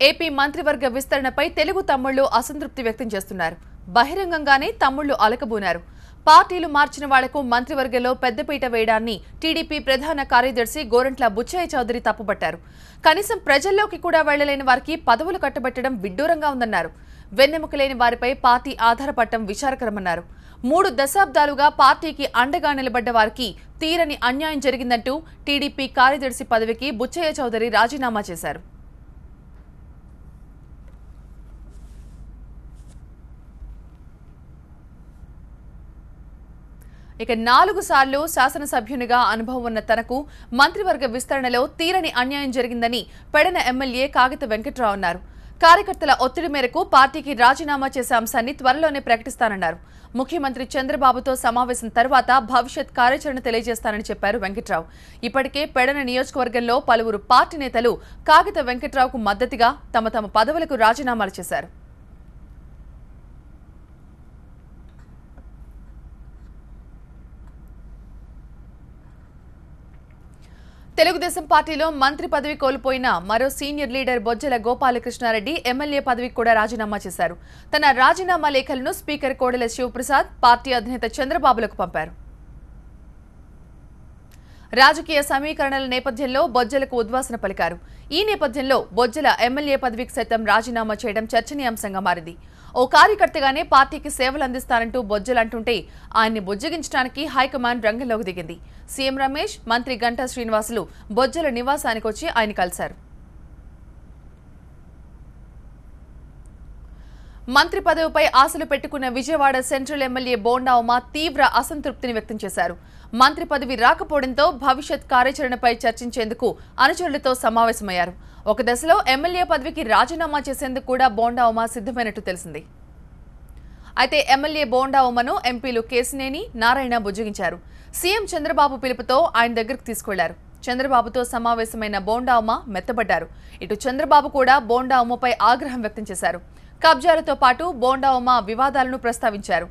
AP మంత్రివర్గ విస్తరణపై తెలుగు తమ్ముళ్లు అసంతృప్తి వ్యక్తం చేస్తున్నారు. బహిరంగంగానే తమ్ముళ్లు అలకబూనారు. పార్టీలు మార్చిన వాళ్లకు మంత్రివర్గంలో పెద్దపీట వేయడాన్ని టీడీపీ ప్రధాన కార్యదర్శి గోరంట్ల బుచ్చయ్య చౌదరి తప్పుపట్టారు. కనీసం ప్రజల్లోకి కూడా వెళ్లలేని వారికి పదవులు కట్టబెట్టడం విడ్డూరంగా ఉందన్నారు. వెన్నెముక లేని వారిపై పార్టీ ఆధారపడటం విచారకరమన్నారు. 3 దశాబ్దాలుగా పార్టీకి అండగా నిలబడ్డ వారికి తీరని అన్యాయం జరిగిందంటూ టీడీపీ కార్యదర్శి పదవికి బుచ్చయ్య చౌదరి రాజీనామా చేశారు. ఇక 4 సార్లు శాసనసభ్యునిగా అనుభవం ఉన్న తనకు మంత్రివర్గ విస్తరణలో తీరని అన్యాయం జరిగిందని పెడన ఎమ్మెల్యే కాగిత వెంకట్రావు అన్నారు. కార్యకర్తల ఒత్తిడి మేరకు పార్టీకి రాజీనామా చేసే అంశాన్ని త్వరలోనే ప్రకటిస్తానన్నారు. ముఖ్యమంత్రి చంద్రబాబుతో సమావేశం తర్వాత భవిష్యత్ కార్యాచరణ తెలియజేస్తానని చెప్పారు వెంకట్రావు. ఇప్పటికే పెడన నియోజకవర్గంలో పలువురు పార్టీ నేతలు కాగిత వెంకట్రావుకు మద్దతుగా తమ పదవులకు రాజీనామాలు చేశారు. తెలుగుదేశం పార్టీలో మంత్రి పదవి కోల్పోయిన మరో senior leader Bojjala Gopalakrishnareddy MLA పదవికి కూడా రాజీనామా చేశారు. తన రాజీనామా లేఖలను స్పీకర్ కోడెల శివప్రసాద్ పార్టీ అధినేత చంద్రబాబులకు పంపారు. రాజకీయ సమీకరణల నేపథ్యంలో బొజ్జలకు ఉద్వాసన పలికారు. ఈ నేపథ్యంలో బొజ్జల ఎమ్మెల్యే పదవికి సైతం రాజీనామా చేయడం చర్చనీయాంశంగా మారింది. ఓ కార్యకర్తగానే పార్టీకి సేవలు అందిస్తానంటూ బొజ్జలు అంటుంటే ఆయన్ని బుజ్జగించడానికి హైకమాండ్ రంగంలోకి దిగింది. సీఎం రమేష్, మంత్రి గంటా శ్రీనివాసులు బొజ్జల నివాసానికి వచ్చి ఆయన కలిశారు. మంత్రి పదవిపై ఆశలు పెట్టుకున్న విజయవాడ సెంట్రల్ ఎమ్మెల్యే బోండా ఉమా తీవ్ర అసంతృప్తిని వ్యక్తం చేశారు. మంత్రి పదవి రాకపోవడంతో భవిష్యత్ కార్యాచరణపై చర్చించేందుకు అనుచరులతో సమావేశమయ్యారు. ఒక దశలో ఎమ్మెల్యే పదవికి రాజీనామా చేసేందుకు కూడా బోండా ఉమా సిద్ధమైనట్టు తెలిసింది. అయితే ఎమ్మెల్యే బోండా ఉమను ఎంపీలు కేశినేని, నారాయణ బుజ్జగించారు. సీఎం చంద్రబాబు పిలుపుతో ఆయన దగ్గరకు తీసుకెళ్లారు. చంద్రబాబుతో సమావేశమైన బోండా ఉమ మెత్తబడ్డారు. ఇటు చంద్రబాబు కూడా బోండా ఉమపై ఆగ్రహం వ్యక్తం చేశారు. కబ్జాలతో పాటు బోండా ఉమ వివాదాలను ప్రస్తావించారు.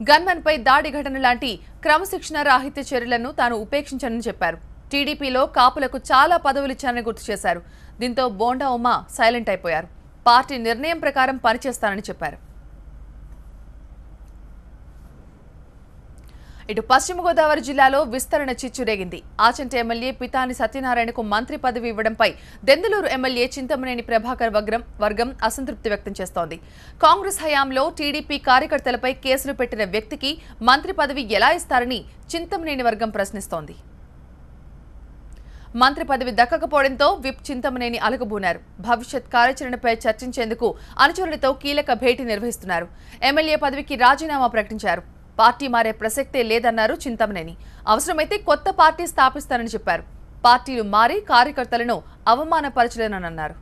గన్మన్ పై దాడి ఘటన లాంటి క్రమశిక్షణ రాహిత్య చర్యలను తాను ఉపేక్షించనని చెప్పారు. టీడీపీలో కాపులకు చాలా పదవులిచ్చారని గుర్తు చేశారు. దీంతో బోండా ఉమ సైలెంట్ అయిపోయారు. పార్టీ నిర్ణయం ప్రకారం పనిచేస్తానని చెప్పారు. ఇటు పశ్చిమ గోదావరి జిల్లాలో విస్తరణ చిచ్చురేగింది. ఆచంట ఎమ్మెల్యే పితాని సత్యనారాయణకు మంత్రి పదవి ఇవ్వడంపై దెందులూరు ఎమ్మెల్యే చింతమనేని ప్రభాకర్ వర్గం అసంతృప్తి వ్యక్తం చేస్తోంది. కాంగ్రెస్ హయాంలో టీడీపీ కార్యకర్తలపై కేసులు పెట్టిన వ్యక్తికి మంత్రి పదవి ఎలా ఇస్తారని చింతమనేని వర్గం ప్రశ్నిస్తోంది. మంత్రి పదవి దక్కకపోవడంతో విప్ చింతమనేని అలగబూనారు. భవిష్యత్ కార్యాచరణపై చర్చించేందుకు అనుచరులతో కీలక భేటీ నిర్వహిస్తున్నారు. ఎమ్మెల్యే పదవికి రాజీనామా ప్రకటించారు. పార్టీ మారే ప్రసక్తే లేదన్నారు చింతమనేని. అవసరమైతే కొత్త పార్టీ స్థాపిస్తానని చెప్పారు. పార్టీలు మారి కార్యకర్తలను అవమానపరచలేనన్నారు.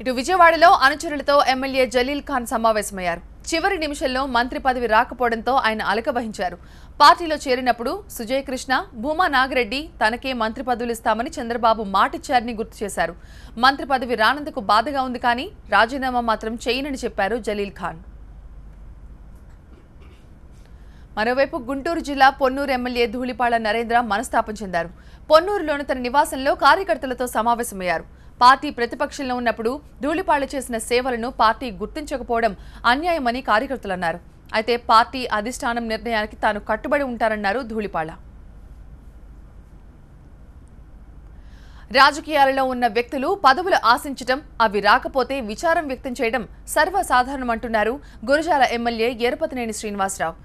ఇటు విజయవాడలో అనుచరులతో ఎమ్మెల్యే జలీల్ ఖాన్ సమావేశమయ్యారు. చివరి నిమిషంలో మంత్రి పదవి రాకపోవడంతో ఆయన అలక వహించారు. పార్టీలో చేరినప్పుడు సుజయ్ కృష్ణ, భూమా నాగిరెడ్డి తనకే మంత్రి పదవులు ఇస్తామని చంద్రబాబు మాటిచ్చారని గుర్తు చేశారు. మంత్రి పదవి రానందుకు బాధగా ఉంది కానీ రాజీనామా మాత్రం చేయనని చెప్పారు జలీల్ ఖాన్. మరోవైపు గుంటూరు జిల్లా పొన్నూరు ఎమ్మెల్యే ధూళిపాళ నరేంద్ర మనస్తాపం చెందారు. పొన్నూరులోని తన నివాసంలో కార్యకర్తలతో సమావేశమయ్యారు. పార్టీ ప్రతిపక్షంలో ఉన్నప్పుడు ధూళిపాళ చేసిన సేవలను పార్టీ గుర్తించకపోవడం అన్యాయమని కార్యకర్తలు అన్నారు. అయితే పార్టీ అధిష్టానం నిర్ణయానికి తాను కట్టుబడి ఉంటారన్నారు ధూళిపాళ. రాజకీయాలలో ఉన్న వ్యక్తులు పదవులు ఆశించడం, అవి రాకపోతే విచారం వ్యక్తం చేయడం సర్వసాధారణమంటున్నారు గురజాల ఎమ్మెల్యే ఎరపతినేని శ్రీనివాసరావు.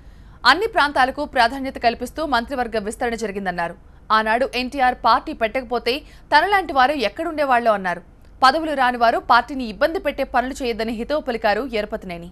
అన్ని ప్రాంతాలకు ప్రాధాన్యత కల్పిస్తూ మంత్రివర్గ విస్తరణ జరిగిందన్నారు. ఆనాడు ఎన్టీఆర్ పార్టీ పెట్టకపోతే తనలాంటి వారు ఎక్కడుండేవాళ్లో అన్నారు. పదవులు రాని వారు పార్టీని ఇబ్బంది పెట్టే పనులు చేయొద్దని హితవు పలికారు ఎరపతినేని.